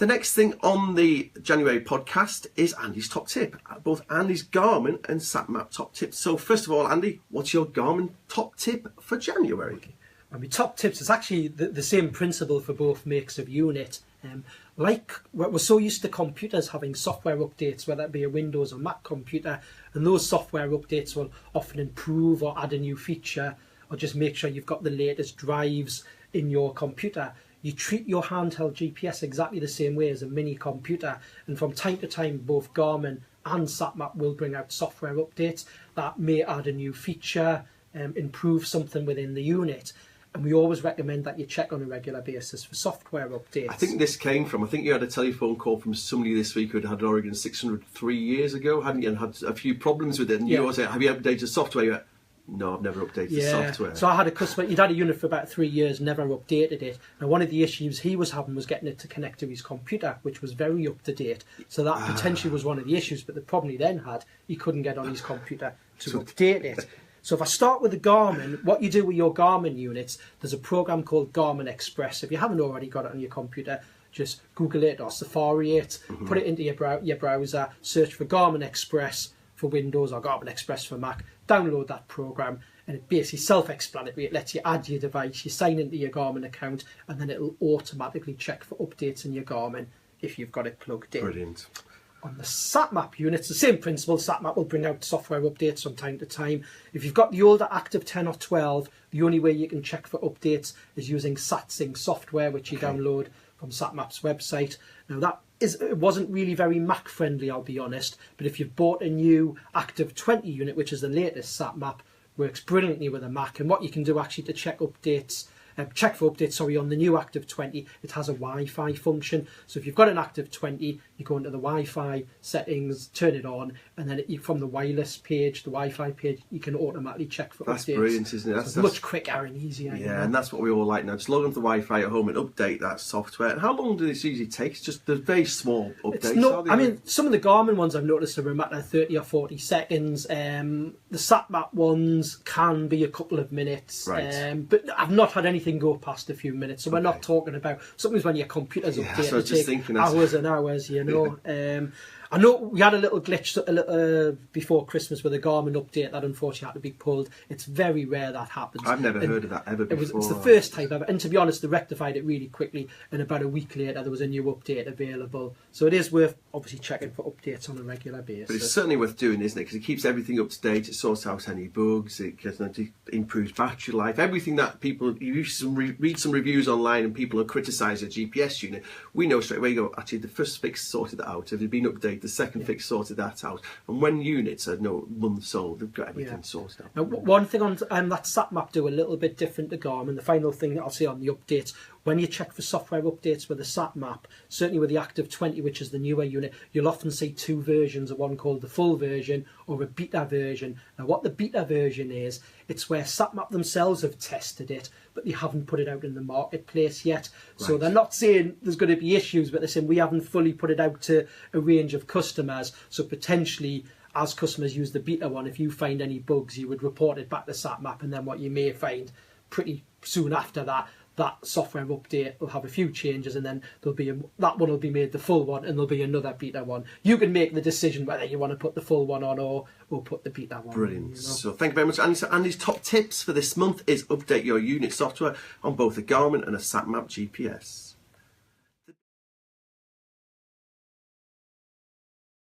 The next thing on the January podcast is Andy's top tip, both Andy's Garmin and SatMap top tips. So first of all, Andy, what's your Garmin top tip for January? Okay. I mean, top tips is actually the same principle for both makes of unit. Like we're so used to computers having software updates, whether it be a Windows or Mac computer, and those software updates will often improve or add a new feature or just make sure you've got the latest drives in your computer. You treat your handheld GPS exactly the same way as a mini computer, and from time to time both Garmin and SatMap will bring out software updates that may add a new feature, improve something within the unit. And we always recommend that you check on a regular basis for software updates. I think this came from, I think you had a telephone call from somebody this week who had an Oregon 600 3 years ago, hadn't you, and had a few problems with it. And you always say, have you updated the software? You went, no, I've never updated the software. So I had a customer, he'd had a unit for about 3 years, never updated it. And one of the issues he was having was getting it to connect to his computer, which was very up to date. So that potentially was one of the issues, but the problem he then had, he couldn't get on his computer to update it. So if I start with the Garmin, what you do with your Garmin units, there's a program called Garmin Express. If you haven't already got it on your computer, just Google it or Safari it, put it into your browser, search for Garmin Express for Windows or Garmin Express for Mac, download that program, and it basically self-explanatory. It lets you add your device, you sign into your Garmin account, and then it'll automatically check for updates in your Garmin if you've got it plugged in. Brilliant. On the SatMap units, the same principle. SatMap will bring out software updates from time to time. If you've got the older Active 10 or 12, the only way you can check for updates is using SatSync software, which you download from SatMap's website. Now it wasn't really very Mac friendly, I'll be honest, but if you've bought a new Active 20 unit, which is the latest SatMap, works brilliantly with a Mac. And what you can do actually to check updates, on the new Active 20, it has a Wi-Fi function. So if you've got an Active 20, you go into the Wi-Fi settings, turn it on, and then from the wireless page, the Wi-Fi page, you can automatically check for updates. That's brilliant, isn't it? That's much quicker and easier. Yeah, and that's what we all like now. Just log onto the Wi-Fi at home and update that software. And how long do this usually take? It's just the very small updates. I mean, some of the Garmin ones I've noticed are a matter of 30 or 40 seconds. The SatMap ones can be a couple of minutes. Right. But I've not had anything go past a few minutes. So we're not talking about... Sometimes when your computer's updated, so just thinking hours and hours, you know. I know we had a little glitch before Christmas with a Garmin update that unfortunately had to be pulled. It's very rare that happens. I've never heard of that ever before. It's the first time ever. And to be honest, they rectified it really quickly. And about a week later, there was a new update available. So it is worth obviously checking for updates on a regular basis. But it's certainly worth doing, isn't it? Because it keeps everything up to date. It sorts out any bugs. It improves battery life. Everything that people... You read some reviews online and people have criticised a GPS unit. We know straight away, you go, actually, the first fix sorted that out. If it had been updated, the second fix sorted that out. And when units are months old, they've got everything sorted out. Now, one thing on that SatMap do a little bit different to Garmin, the final thing that I'll say on the updates, when you check for software updates with the SatMap, certainly with the Active 20, which is the newer unit, you'll often see two versions, of one called the full version or a beta version. Now, what the beta version is, it's where SatMap themselves have tested it, but they haven't put it out in the marketplace yet. Right. So they're not saying there's going to be issues, but they're saying we haven't fully put it out to a range of customers. So potentially, as customers use the beta one, if you find any bugs, you would report it back to SatMap, and then what you may find pretty soon after that software update will have a few changes, and then that one will be made the full one, and there'll be another beta one. You can make the decision whether you want to put the full one on or put the beta one. Brilliant. On, So thank you very much, Andy. So Andy's top tips for this month is update your unit software on both a Garmin and a SatMap GPS.